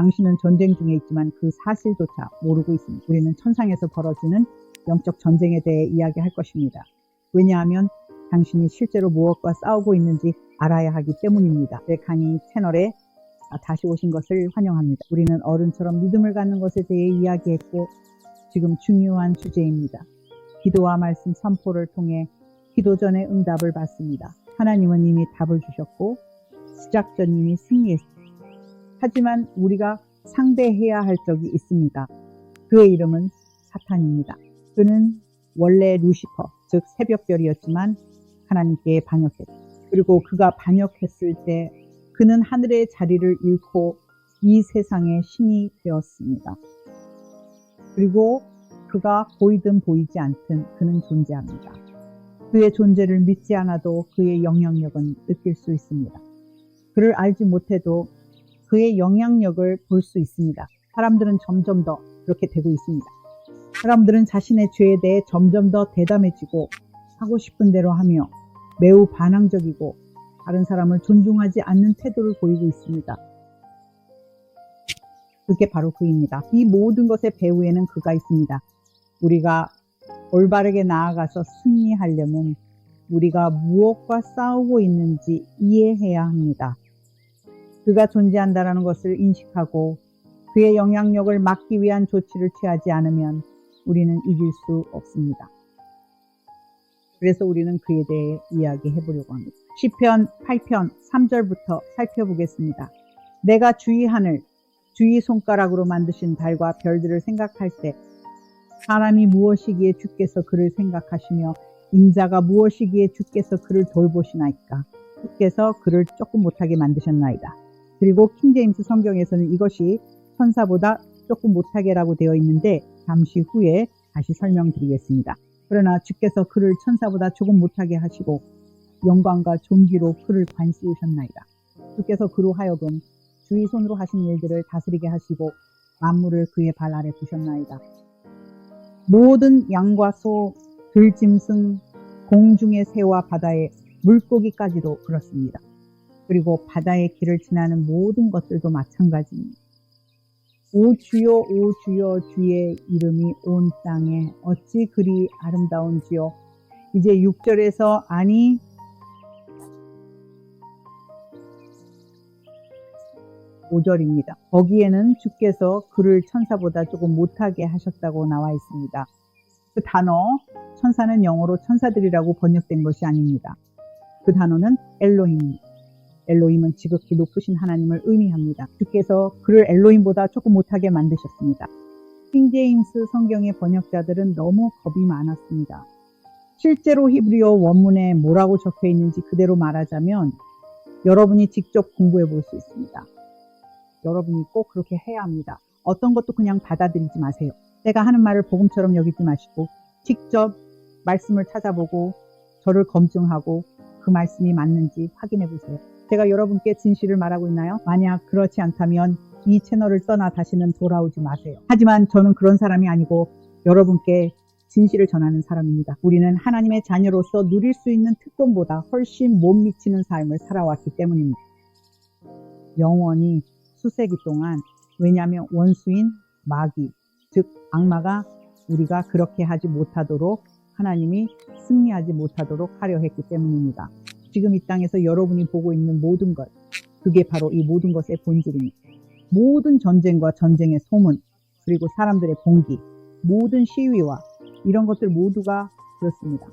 당신은 전쟁 중에 있지만 그 사실조차 모르고 있습니다. 우리는 천상에서 벌어지는 영적 전쟁에 대해 이야기할 것입니다. 왜냐하면 당신이 실제로 무엇과 싸우고 있는지 알아야 하기 때문입니다. 제 강의 채널에 다시 오신 것을 환영합니다. 우리는 어른처럼 믿음을 갖는 것에 대해 이야기했고 지금 중요한 주제입니다. 기도와 말씀 선포를 통해 기도 전에 응답을 받습니다. 하나님은 이미 답을 주셨고 시작전님이 승리했습니다. 하지만 우리가 상대해야 할 적이 있습니다. 그의 이름은 사탄입니다. 그는 원래 루시퍼, 즉 새벽별이었지만 하나님께 반역했습니다. 그리고 그가 반역했을 때 그는 하늘의 자리를 잃고 이 세상의 신이 되었습니다. 그리고 그가 보이든 보이지 않든 그는 존재합니다. 그의 존재를 믿지 않아도 그의 영향력은 느낄 수 있습니다. 그를 알지 못해도 그의 영향력을 볼 수 있습니다. 사람들은 점점 더 그렇게 되고 있습니다. 사람들은 자신의 죄에 대해 점점 더 대담해지고 하고 싶은 대로 하며 매우 반항적이고 다른 사람을 존중하지 않는 태도를 보이고 있습니다. 그게 바로 그입니다. 이 모든 것의 배후에는 그가 있습니다. 우리가 올바르게 나아가서 승리하려면 우리가 무엇과 싸우고 있는지 이해해야 합니다. 그가 존재한다는 것을 인식하고 그의 영향력을 막기 위한 조치를 취하지 않으면 우리는 이길 수 없습니다. 그래서 우리는 그에 대해 이야기해 보려고 합니다. 시편 8편 3절부터 살펴보겠습니다. 내가 주의 하늘, 주의 손가락으로 만드신 달과 별들을 생각할 때 사람이 무엇이기에 주께서 그를 생각하시며 인자가 무엇이기에 주께서 그를 돌보시나이까. 주께서 그를 조금 못하게 만드셨나이다. 그리고 킹제임스 성경에서는 이것이 천사보다 조금 못하게라고 되어 있는데 잠시 후에 다시 설명드리겠습니다. 그러나 주께서 그를 천사보다 조금 못하게 하시고 영광과 존귀로 그를 관씌우셨나이다. 주께서 그로 하여금 주의 손으로 하신 일들을 다스리게 하시고 만물을 그의 발 아래 두셨나이다. 모든 양과 소, 들짐승, 공중의 새와 바다의 물고기까지도 그렇습니다. 그리고 바다의 길을 지나는 모든 것들도 마찬가지입니다. 오 주여 주의 이름이 온 땅에 어찌 그리 아름다운지요. 이제 6절에서 아니 5절입니다. 거기에는 주께서 그를 천사보다 조금 못하게 하셨다고 나와 있습니다. 그 단어 천사는 영어로 천사들이라고 번역된 것이 아닙니다. 그 단어는 엘로힘입니다. 엘로힘은 지극히 높으신 하나님을 의미합니다. 주께서 그를 엘로힘보다 조금 못하게 만드셨습니다. 킹제임스 성경의 번역자들은 너무 겁이 많았습니다. 실제로 히브리어 원문에 뭐라고 적혀 있는지 그대로 말하자면 여러분이 직접 공부해 볼 수 있습니다. 여러분이 꼭 그렇게 해야 합니다. 어떤 것도 그냥 받아들이지 마세요. 제가 하는 말을 복음처럼 여기지 마시고 직접 말씀을 찾아보고 저를 검증하고 그 말씀이 맞는지 확인해 보세요. 제가 여러분께 진실을 말하고 있나요? 만약 그렇지 않다면 이 채널을 떠나 다시는 돌아오지 마세요. 하지만 저는 그런 사람이 아니고 여러분께 진실을 전하는 사람입니다. 우리는 하나님의 자녀로서 누릴 수 있는 특권보다 훨씬 못 미치는 삶을 살아왔기 때문입니다. 영원히 수세기 동안. 왜냐하면 원수인 마귀, 즉 악마가 우리가 그렇게 하지 못하도록 하나님이 승리하지 못하도록 하려 했기 때문입니다. 지금 이 땅에서 여러분이 보고 있는 모든 것, 그게 바로 이 모든 것의 본질입니다. 모든 전쟁과 전쟁의 소문, 그리고 사람들의 공기, 모든 시위와 이런 것들 모두가 그렇습니다.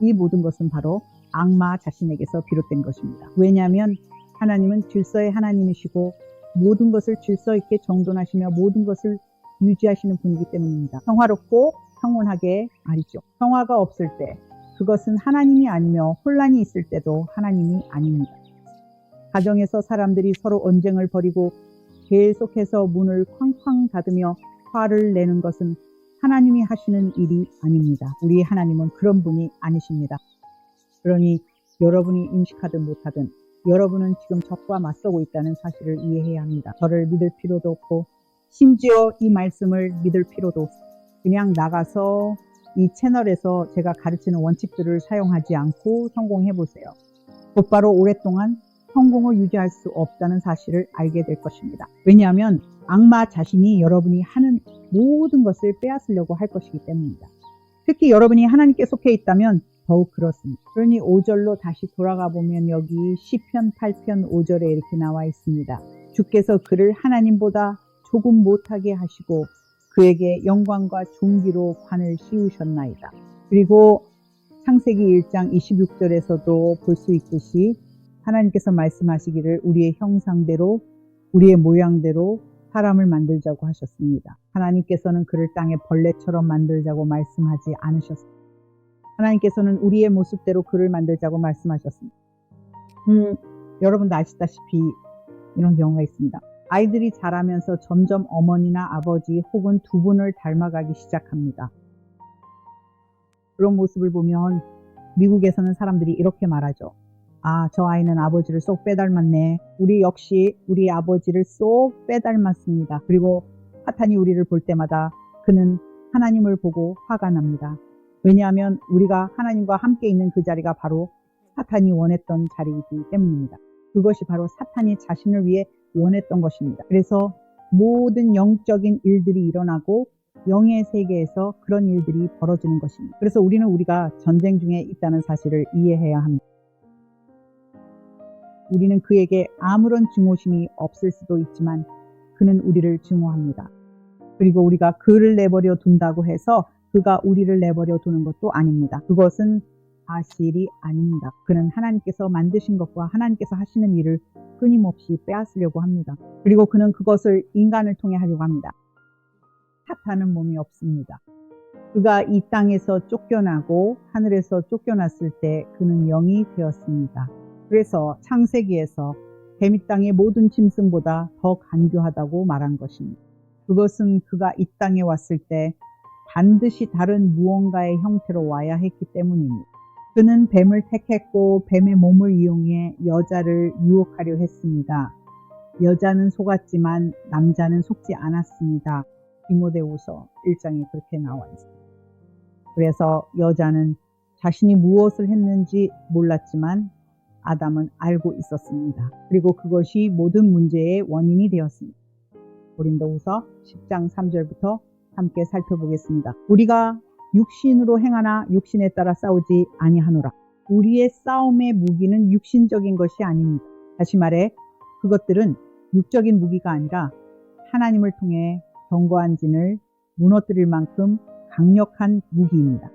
이 모든 것은 바로 악마 자신에게서 비롯된 것입니다. 왜냐하면 하나님은 질서의 하나님이시고 모든 것을 질서 있게 정돈하시며 모든 것을 유지하시는 분이기 때문입니다. 평화롭고 평온하게 말이죠. 평화가 없을 때 그것은 하나님이 아니며 혼란이 있을 때도 하나님이 아닙니다. 가정에서 사람들이 서로 언쟁을 벌이고 계속해서 문을 쾅쾅 닫으며 화를 내는 것은 하나님이 하시는 일이 아닙니다. 우리 하나님은 그런 분이 아니십니다. 그러니 여러분이 인식하든 못하든 여러분은 지금 적과 맞서고 있다는 사실을 이해해야 합니다. 저를 믿을 필요도 없고 심지어 이 말씀을 믿을 필요도 없습니다. 그냥 나가서 이 채널에서 제가 가르치는 원칙들을 사용하지 않고 성공해 보세요. 곧바로 오랫동안 성공을 유지할 수 없다는 사실을 알게 될 것입니다. 왜냐하면 악마 자신이 여러분이 하는 모든 것을 빼앗으려고 할 것이기 때문입니다. 특히 여러분이 하나님께 속해 있다면 더욱 그렇습니다. 그러니 5절로 다시 돌아가 보면 여기 시편 8편 5절에 이렇게 나와 있습니다. 주께서 그를 하나님보다 조금 못하게 하시고 그에게 영광과 존귀로 관을 씌우셨나이다. 그리고 창세기 1장 26절에서도 볼 수 있듯이 하나님께서 말씀하시기를 우리의 형상대로 우리의 모양대로 사람을 만들자고 하셨습니다. 하나님께서는 그를 땅의 벌레처럼 만들자고 말씀하지 않으셨습니다. 하나님께서는 우리의 모습대로 그를 만들자고 말씀하셨습니다. 여러분도 아시다시피 이런 경우가 있습니다. 아이들이 자라면서 점점 어머니나 아버지 혹은 두 분을 닮아가기 시작합니다. 그런 모습을 보면 미국에서는 사람들이 이렇게 말하죠. 아, 저 아이는 아버지를 쏙 빼닮았네. 우리 역시 우리 아버지를 쏙 빼닮았습니다. 그리고 사탄이 우리를 볼 때마다 그는 하나님을 보고 화가 납니다. 왜냐하면 우리가 하나님과 함께 있는 그 자리가 바로 사탄이 원했던 자리이기 때문입니다. 그것이 바로 사탄이 자신을 위해 원했던 것입니다. 그래서 모든 영적인 일들이 일어나고 영의 세계에서 그런 일들이 벌어지는 것입니다. 그래서 우리는 우리가 전쟁 중에 있다는 사실을 이해해야 합니다. 우리는 그에게 아무런 증오심이 없을 수도 있지만 그는 우리를 증오합니다. 그리고 우리가 그를 내버려 둔다고 해서 그가 우리를 내버려 두는 것도 아닙니다. 그것은 사실이 아닙니다. 그는 하나님께서 만드신 것과 하나님께서 하시는 일을 끊임없이 빼앗으려고 합니다. 그리고 그는 그것을 인간을 통해 하려고 합니다. 사탄은 몸이 없습니다. 그가 이 땅에서 쫓겨나고 하늘에서 쫓겨났을 때 그는 영이 되었습니다. 그래서 창세기에서 뱀이 땅의 모든 짐승보다 더 간교하다고 말한 것입니다. 그것은 그가 이 땅에 왔을 때 반드시 다른 무언가의 형태로 와야 했기 때문입니다. 그는 뱀을 택했고 뱀의 몸을 이용해 여자를 유혹하려 했습니다. 여자는 속았지만 남자는 속지 않았습니다. 디모데후서 1장에 그렇게 나와 있습니다. 그래서 여자는 자신이 무엇을 했는지 몰랐지만 아담은 알고 있었습니다. 그리고 그것이 모든 문제의 원인이 되었습니다. 고린도후서 10장 3절부터 함께 살펴보겠습니다. 우리가 육신으로 행하나 육신에 따라 싸우지 아니하노라. 우리의 싸움의 무기는 육신적인 것이 아닙니다. 다시 말해 그것들은 육적인 무기가 아니라 하나님을 통해 견고한 진을 무너뜨릴 만큼 강력한 무기입니다.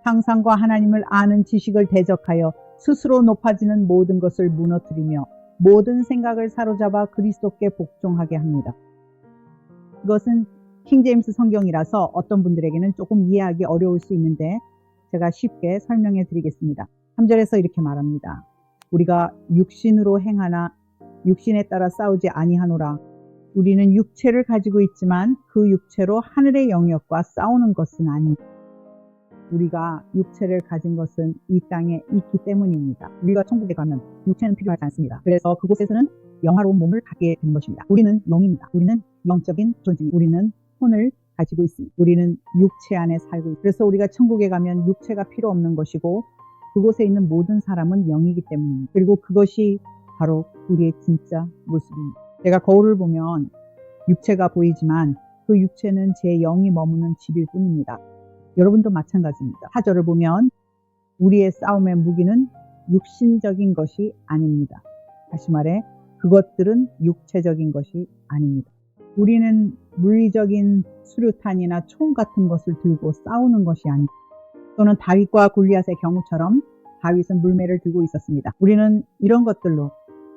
상상과 하나님을 아는 지식을 대적하여 스스로 높아지는 모든 것을 무너뜨리며 모든 생각을 사로잡아 그리스도께 복종하게 합니다. 이것은 킹제임스 성경이라서 어떤 분들에게는 조금 이해하기 어려울 수 있는데 제가 쉽게 설명해 드리겠습니다. 3절에서 이렇게 말합니다. 우리가 육신으로 행하나 육신에 따라 싸우지 아니하노라. 우리는 육체를 가지고 있지만 그 육체로 하늘의 영역과 싸우는 것은 아닙니다. 우리가 육체를 가진 것은 이 땅에 있기 때문입니다. 우리가 천국에 가면 육체는 필요하지 않습니다. 그래서 그곳에서는 영화로운 몸을 갖게 되는 것입니다. 우리는 영입니다. 우리는 영적인 존재입니다. 우리는 혼을 가지고 있습니다. 우리는 육체 안에 살고 있습니다. 그래서 우리가 천국에 가면 육체가 필요 없는 것이고 그곳에 있는 모든 사람은 영이기 때문입니다. 그리고 그것이 바로 우리의 진짜 모습입니다. 제가 거울을 보면 육체가 보이지만 그 육체는 제 영이 머무는 집일 뿐입니다. 여러분도 마찬가지입니다. 4절을 보면 우리의 싸움의 무기는 육신적인 것이 아닙니다. 다시 말해 그것들은 육체적인 것이 아닙니다. 우리는 물리적인 수류탄이나 총 같은 것을 들고 싸우는 것이 아닙니다. 또는 다윗과 골리앗의 경우처럼 다윗은 물매를 들고 있었습니다. 우리는 이런 것들로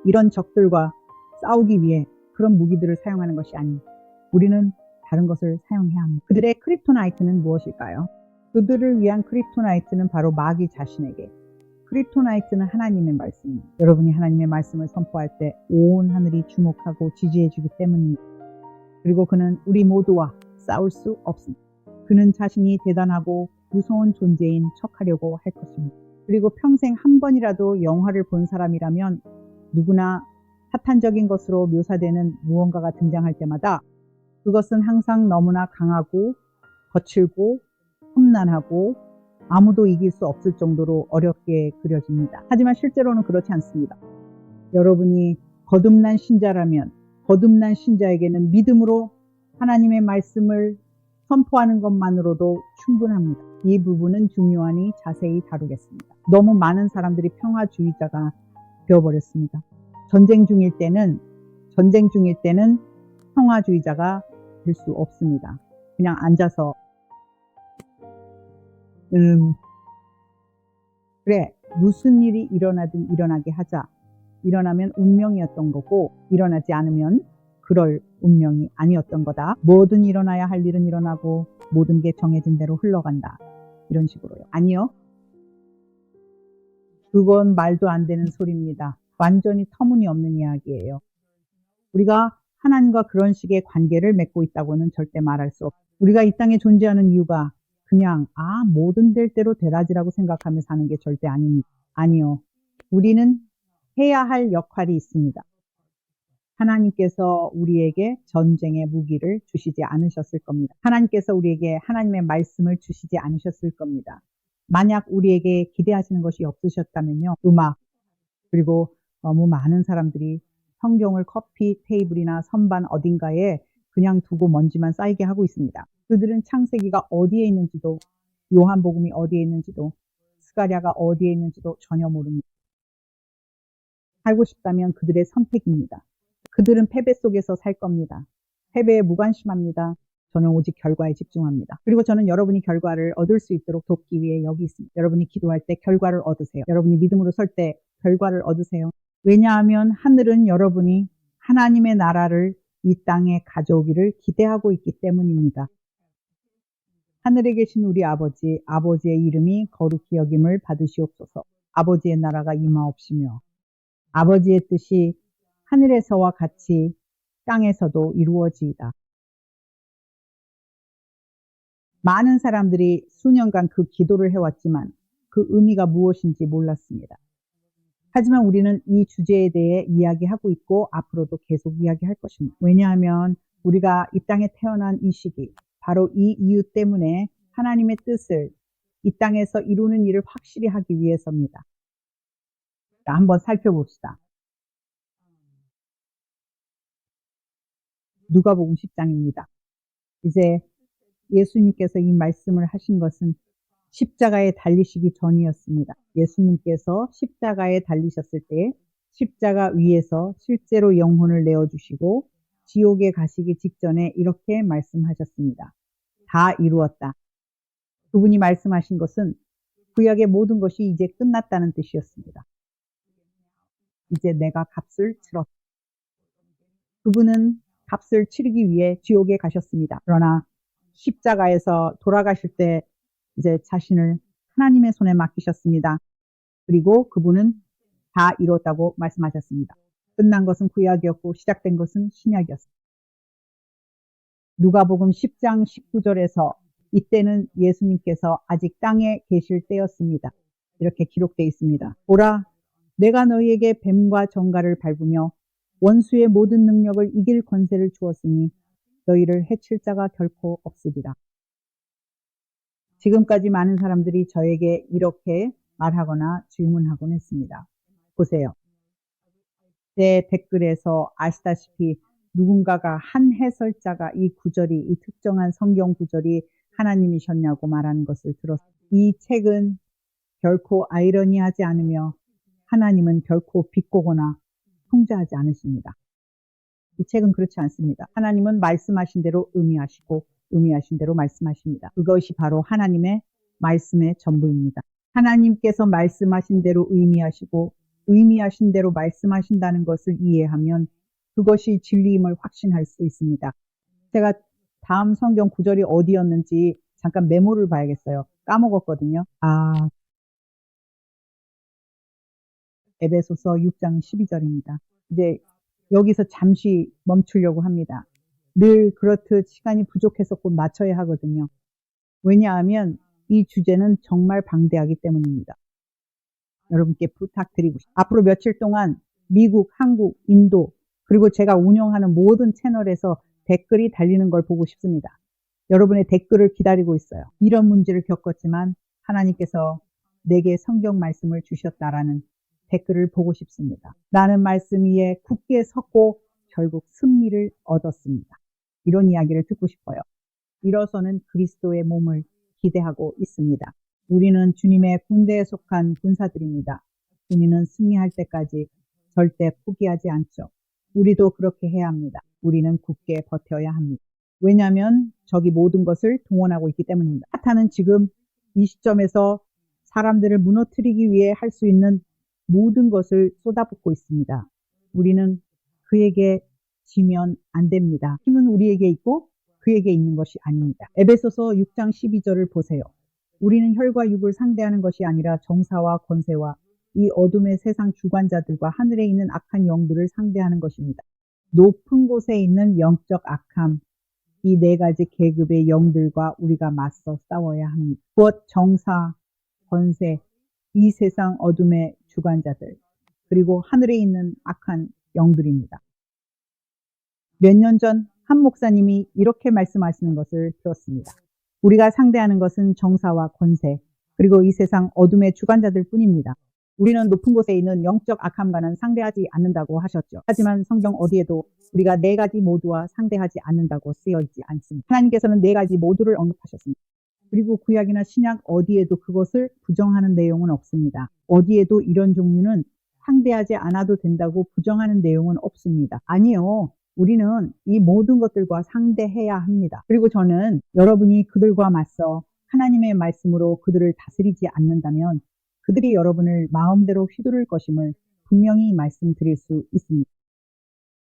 이런 적들과 싸우기 위해 그런 무기들을 사용하는 것이 아닙니다. 우리는 다른 것을 사용해야 합니다. 그들의 크립토나이트는 무엇일까요? 그들을 위한 크립토나이트는 바로 마귀 자신에게. 크립토나이트는 하나님의 말씀입니다. 여러분이 하나님의 말씀을 선포할 때 온 하늘이 주목하고 지지해 주기 때문입니다. 그리고 그는 우리 모두와 싸울 수 없습니다. 그는 자신이 대단하고 무서운 존재인 척하려고 할 것입니다. 그리고 평생 한 번이라도 영화를 본 사람이라면 누구나 사탄적인 것으로 묘사되는 무언가가 등장할 때마다 그것은 항상 너무나 강하고 거칠고 험난하고 아무도 이길 수 없을 정도로 어렵게 그려집니다. 하지만 실제로는 그렇지 않습니다. 여러분이 거듭난 신자라면 거듭난 신자에게는 믿음으로 하나님의 말씀을 선포하는 것만으로도 충분합니다. 이 부분은 중요하니 자세히 다루겠습니다. 너무 많은 사람들이 평화주의자가 되어버렸습니다. 전쟁 중일 때는 평화주의자가 될 수 없습니다. 그냥 앉아서 그래, 무슨 일이 일어나든 일어나게 하자. 일어나면 운명이었던 거고 일어나지 않으면 그럴 운명이 아니었던 거다. 뭐든 일어나야 할 일은 일어나고 모든 게 정해진 대로 흘러간다. 이런 식으로요. 아니요. 그건 말도 안 되는 소리입니다. 완전히 터무니없는 이야기예요. 우리가 하나님과 그런 식의 관계를 맺고 있다고는 절대 말할 수 없어요. 우리가 이 땅에 존재하는 이유가 그냥 뭐든 될 대로 되라지라고 생각하며 사는 게 절대 아닙니다. 아니요. 우리는 해야 할 역할이 있습니다. 하나님께서 우리에게 전쟁의 무기를 주시지 않으셨을 겁니다. 하나님께서 우리에게 하나님의 말씀을 주시지 않으셨을 겁니다. 만약 우리에게 기대하시는 것이 없으셨다면요. 음악, 그리고 너무 많은 사람들이 성경을 커피 테이블이나 선반 어딘가에 그냥 두고 먼지만 쌓이게 하고 있습니다. 그들은 창세기가 어디에 있는지도 요한복음이 어디에 있는지도 스가랴가 어디에 있는지도 전혀 모릅니다. 살고 싶다면 그들의 선택입니다. 그들은 패배 속에서 살 겁니다. 패배에 무관심합니다. 저는 오직 결과에 집중합니다. 그리고 저는 여러분이 결과를 얻을 수 있도록 돕기 위해 여기 있습니다. 여러분이 기도할 때 결과를 얻으세요. 여러분이 믿음으로 설 때 결과를 얻으세요. 왜냐하면 하늘은 여러분이 하나님의 나라를 이 땅에 가져오기를 기대하고 있기 때문입니다. 하늘에 계신 우리 아버지, 아버지의 이름이 거룩히 여김을 받으시옵소서. 아버지의 나라가 임하옵시며 아버지의 뜻이 하늘에서와 같이 땅에서도 이루어지이다. 많은 사람들이 수년간 그 기도를 해왔지만 그 의미가 무엇인지 몰랐습니다. 하지만 우리는 이 주제에 대해 이야기하고 있고 앞으로도 계속 이야기할 것입니다. 왜냐하면 우리가 이 땅에 태어난 이 시기, 바로 이 이유 때문에 하나님의 뜻을 이 땅에서 이루는 일을 확실히 하기 위해서입니다. 자, 한번 살펴봅시다. 누가복음 10장입니다. 이제 예수님께서 이 말씀을 하신 것은 십자가에 달리시기 전이었습니다. 예수님께서 십자가에 달리셨을 때 십자가 위에서 실제로 영혼을 내어주시고 지옥에 가시기 직전에 이렇게 말씀하셨습니다. 다 이루었다. 그분이 말씀하신 것은 구약의 모든 것이 이제 끝났다는 뜻이었습니다. 이제 내가 값을 치렀다. 그분은 값을 치르기 위해 지옥에 가셨습니다. 그러나 십자가에서 돌아가실 때 이제 자신을 하나님의 손에 맡기셨습니다. 그리고 그분은 다 이뤘다고 말씀하셨습니다. 끝난 것은 구약이었고 시작된 것은 신약이었습니다. 누가복음 10장 19절에서 이때는 예수님께서 아직 땅에 계실 때였습니다. 이렇게 기록되어 있습니다. 보라, 내가 너희에게 뱀과 정갈을 밟으며 원수의 모든 능력을 이길 권세를 주었으니 너희를 해칠 자가 결코 없으리라. 지금까지 많은 사람들이 저에게 이렇게 말하거나 질문하곤 했습니다. 보세요. 제 댓글에서 아시다시피 누군가가 한 해설자가 이 구절이, 이 특정한 성경 구절이 하나님이셨냐고 말하는 것을 들었습니다. 이 책은 결코 아이러니하지 않으며 하나님은 결코 비꼬거나 통제하지 않으십니다. 이 책은 그렇지 않습니다. 하나님은 말씀하신 대로 의미하시고 의미하신 대로 말씀하십니다. 그것이 바로 하나님의 말씀의 전부입니다. 하나님께서 말씀하신 대로 의미하시고 의미하신 대로 말씀하신다는 것을 이해하면 그것이 진리임을 확신할 수 있습니다. 제가 다음 성경 구절이 어디였는지 잠깐 메모를 봐야겠어요. 까먹었거든요. 에베소서 6장 12절입니다. 이제 여기서 잠시 멈추려고 합니다. 늘 그렇듯 시간이 부족해서 꼭 맞춰야 하거든요. 왜냐하면 이 주제는 정말 방대하기 때문입니다. 여러분께 부탁드리고 싶습니다. 앞으로 며칠 동안 미국, 한국, 인도 그리고 제가 운영하는 모든 채널에서 댓글이 달리는 걸 보고 싶습니다. 여러분의 댓글을 기다리고 있어요. 이런 문제를 겪었지만 하나님께서 내게 성경 말씀을 주셨다라는 댓글을 보고 싶습니다. 나는 말씀 위에 굳게 섰고 결국 승리를 얻었습니다. 이런 이야기를 듣고 싶어요. 일어서는 그리스도의 몸을 기대하고 있습니다. 우리는 주님의 군대에 속한 군사들입니다. 우리는 승리할 때까지 절대 포기하지 않죠. 우리도 그렇게 해야 합니다. 우리는 굳게 버텨야 합니다. 왜냐하면 적이 모든 것을 동원하고 있기 때문입니다. 사탄은 지금 이 시점에서 사람들을 무너뜨리기 위해 할 수 있는 모든 것을 쏟아붓고 있습니다. 우리는 그에게 지면 안 됩니다. 힘은 우리에게 있고 그에게 있는 것이 아닙니다. 에베소서 6장 12절을 보세요. 우리는 혈과 육을 상대하는 것이 아니라 정사와 권세와 이 어둠의 세상 주관자들과 하늘에 있는 악한 영들을 상대하는 것입니다. 높은 곳에 있는 영적 악함, 이 네 가지 계급의 영들과 우리가 맞서 싸워야 합니다. 곧 정사, 권세, 이 세상 어둠의 주관자들, 그리고 하늘에 있는 악한 영들입니다. 몇 년 전 한 목사님이 이렇게 말씀하시는 것을 들었습니다. 우리가 상대하는 것은 정사와 권세, 그리고 이 세상 어둠의 주관자들 뿐입니다. 우리는 높은 곳에 있는 영적 악함과는 상대하지 않는다고 하셨죠. 하지만 성경 어디에도 우리가 네 가지 모두와 상대하지 않는다고 쓰여 있지 않습니다. 하나님께서는 네 가지 모두를 언급하셨습니다. 그리고 구약이나 신약 어디에도 그것을 부정하는 내용은 없습니다. 어디에도 이런 종류는 상대하지 않아도 된다고 부정하는 내용은 없습니다. 아니요. 우리는 이 모든 것들과 상대해야 합니다. 그리고 저는 여러분이 그들과 맞서 하나님의 말씀으로 그들을 다스리지 않는다면 그들이 여러분을 마음대로 휘두를 것임을 분명히 말씀드릴 수 있습니다.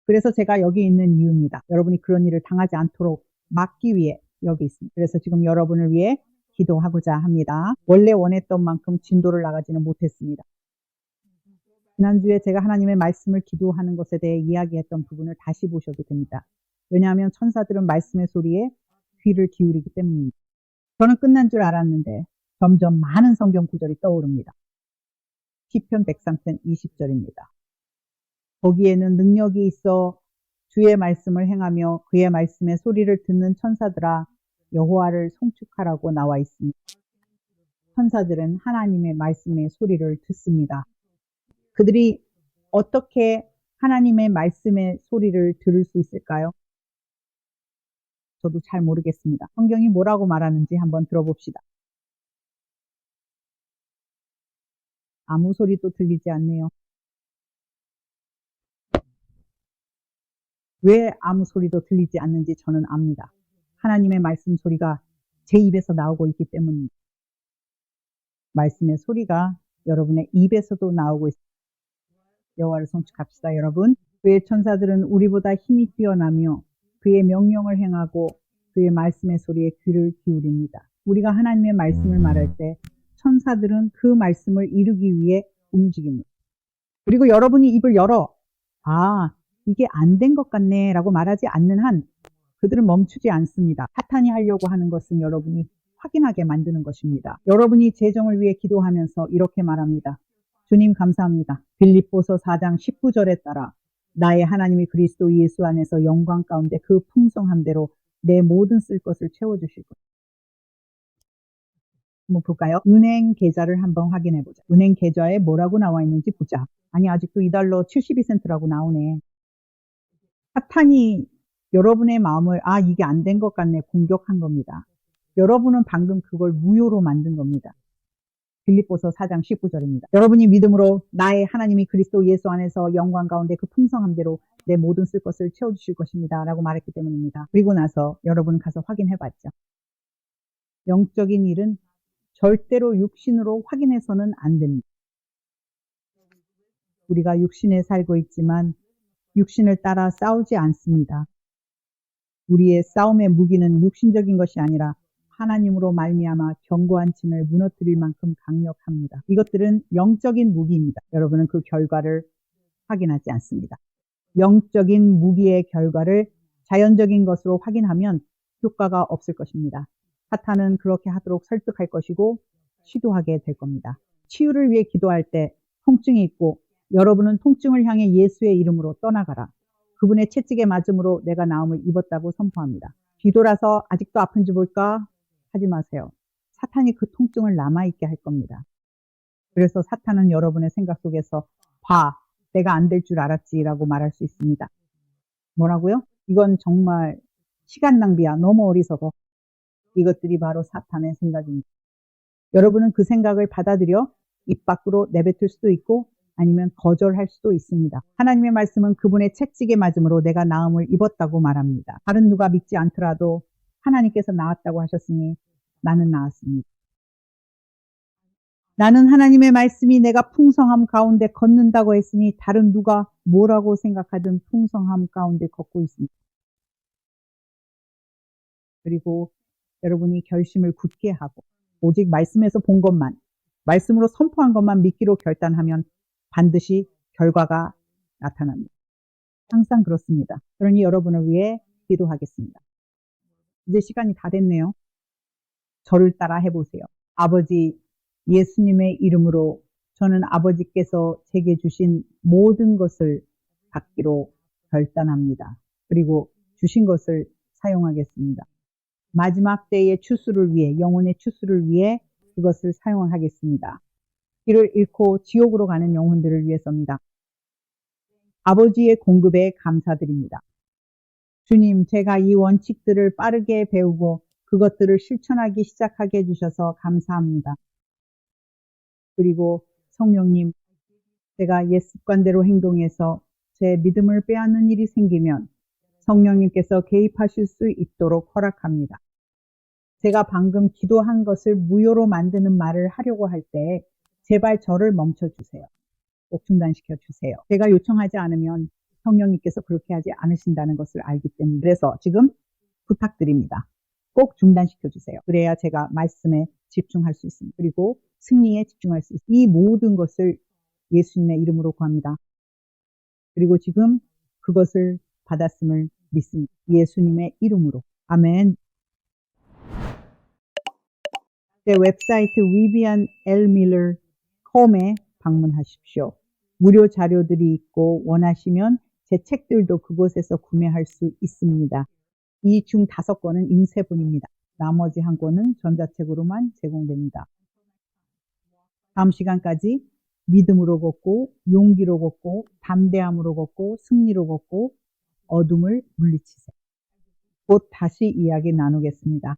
그래서 제가 여기 있는 이유입니다. 여러분이 그런 일을 당하지 않도록 막기 위해 여기 있습니다. 그래서 지금 여러분을 위해 기도하고자 합니다. 원래 원했던 만큼 진도를 나가지는 못했습니다. 지난주에 제가 하나님의 말씀을 기도하는 것에 대해 이야기했던 부분을 다시 보셔도 됩니다. 왜냐하면 천사들은 말씀의 소리에 귀를 기울이기 때문입니다. 저는 끝난 줄 알았는데 점점 많은 성경 구절이 떠오릅니다. 시편 103편 20절입니다. 거기에는 능력이 있어 주의 말씀을 행하며 그의 말씀의 소리를 듣는 천사들아 여호와를 송축하라고 나와 있습니다. 천사들은 하나님의 말씀의 소리를 듣습니다. 그들이 어떻게 하나님의 말씀의 소리를 들을 수 있을까요? 저도 잘 모르겠습니다. 성경이 뭐라고 말하는지 한번 들어봅시다. 아무 소리도 들리지 않네요. 왜 아무 소리도 들리지 않는지 저는 압니다. 하나님의 말씀 소리가 제 입에서 나오고 있기 때문입니다. 말씀의 소리가 여러분의 입에서도 나오고 있습니다. 여호와를 송축합시다. 여러분, 그의 천사들은 우리보다 힘이 뛰어나며 그의 명령을 행하고 그의 말씀의 소리에 귀를 기울입니다. 우리가 하나님의 말씀을 말할 때 천사들은 그 말씀을 이루기 위해 움직입니다. 그리고 여러분이 입을 열어 이게 안 된 것 같네 라고 말하지 않는 한 그들은 멈추지 않습니다. 사탄이 하려고 하는 것은 여러분이 확인하게 만드는 것입니다. 여러분이 재정을 위해 기도하면서 이렇게 말합니다. 주님 감사합니다. 빌립보서 4장 19절에 따라 나의 하나님이 그리스도 예수 안에서 영광 가운데 그 풍성함대로 내 모든 쓸 것을 채워주실 것. 한번 볼까요? 은행 계좌를 한번 확인해 보자. 은행 계좌에 뭐라고 나와 있는지 보자. 아니 아직도 $2 72센트라고 나오네. 사탄이 여러분의 마음을 이게 안 된 것 같네 공격한 겁니다. 여러분은 방금 그걸 무효로 만든 겁니다. 빌립보서 4장 19절입니다. 여러분이 믿음으로 나의 하나님이 그리스도 예수 안에서 영광 가운데 그 풍성함대로 내 모든 쓸 것을 채워주실 것입니다. 라고 말했기 때문입니다. 그리고 나서 여러분 가서 확인해 봤죠. 영적인 일은 절대로 육신으로 확인해서는 안 됩니다. 우리가 육신에 살고 있지만 육신을 따라 싸우지 않습니다. 우리의 싸움의 무기는 육신적인 것이 아니라 하나님으로 말미암아 견고한 진을 무너뜨릴 만큼 강력합니다. 이것들은 영적인 무기입니다. 여러분은 그 결과를 확인하지 않습니다. 영적인 무기의 결과를 자연적인 것으로 확인하면 효과가 없을 것입니다. 사탄은 그렇게 하도록 설득할 것이고 시도하게 될 겁니다. 치유를 위해 기도할 때 통증이 있고 여러분은 통증을 향해 예수의 이름으로 떠나가라. 그분의 채찍에 맞음으로 내가 나음을 입었다고 선포합니다. 기도라서 아직도 아픈지 볼까? 하지 마세요. 사탄이 그 통증을 남아있게 할 겁니다. 그래서 사탄은 여러분의 생각 속에서 내가 안 될 줄 알았지 라고 말할 수 있습니다. 뭐라고요? 이건 정말 시간 낭비야. 너무 어리석어. 이것들이 바로 사탄의 생각입니다. 여러분은 그 생각을 받아들여 입 밖으로 내뱉을 수도 있고 아니면 거절할 수도 있습니다. 하나님의 말씀은 그분의 채찍에 맞음으로 내가 나음을 입었다고 말합니다. 다른 누가 믿지 않더라도 하나님께서 나았다고 하셨으니 나는 나았습니다. 나는 하나님의 말씀이 내가 풍성함 가운데 걷는다고 했으니 다른 누가 뭐라고 생각하든 풍성함 가운데 걷고 있습니다. 그리고 여러분이 결심을 굳게 하고 오직 말씀에서 본 것만, 말씀으로 선포한 것만 믿기로 결단하면 반드시 결과가 나타납니다. 항상 그렇습니다. 그러니 여러분을 위해 기도하겠습니다. 이제 시간이 다 됐네요. 저를 따라 해보세요. 아버지, 예수님의 이름으로 저는 아버지께서 제게 주신 모든 것을 받기로 결단합니다. 그리고 주신 것을 사용하겠습니다. 마지막 때의 추수를 위해, 영혼의 추수를 위해 그것을 사용하겠습니다. 길을 잃고 지옥으로 가는 영혼들을 위해서입니다. 아버지의 공급에 감사드립니다. 주님, 제가 이 원칙들을 빠르게 배우고 그것들을 실천하기 시작하게 해주셔서 감사합니다. 그리고 성령님, 제가 옛 습관대로 행동해서 제 믿음을 빼앗는 일이 생기면 성령님께서 개입하실 수 있도록 허락합니다. 제가 방금 기도한 것을 무효로 만드는 말을 하려고 할 때 제발 저를 멈춰주세요. 꼭 중단시켜 주세요. 제가 요청하지 않으면 성령님께서 그렇게 하지 않으신다는 것을 알기 때문에 그래서 지금 부탁드립니다. 꼭 중단시켜 주세요. 그래야 제가 말씀에 집중할 수 있습니다. 그리고 승리에 집중할 수 있습니다. 이 모든 것을 예수님의 이름으로 구합니다. 그리고 지금 그것을 받았음을 믿습니다. 예수님의 이름으로. 아멘. 제 웹사이트 vivianlmiller.com에 방문하십시오. 무료 자료들이 있고 원하시면 제 책들도 그곳에서 구매할 수 있습니다. 이 중 5권은 인쇄본입니다. 나머지 1권은 전자책으로만 제공됩니다. 다음 시간까지 믿음으로 걷고 용기로 걷고 담대함으로 걷고 승리로 걷고 어둠을 물리치세요. 곧 다시 이야기 나누겠습니다.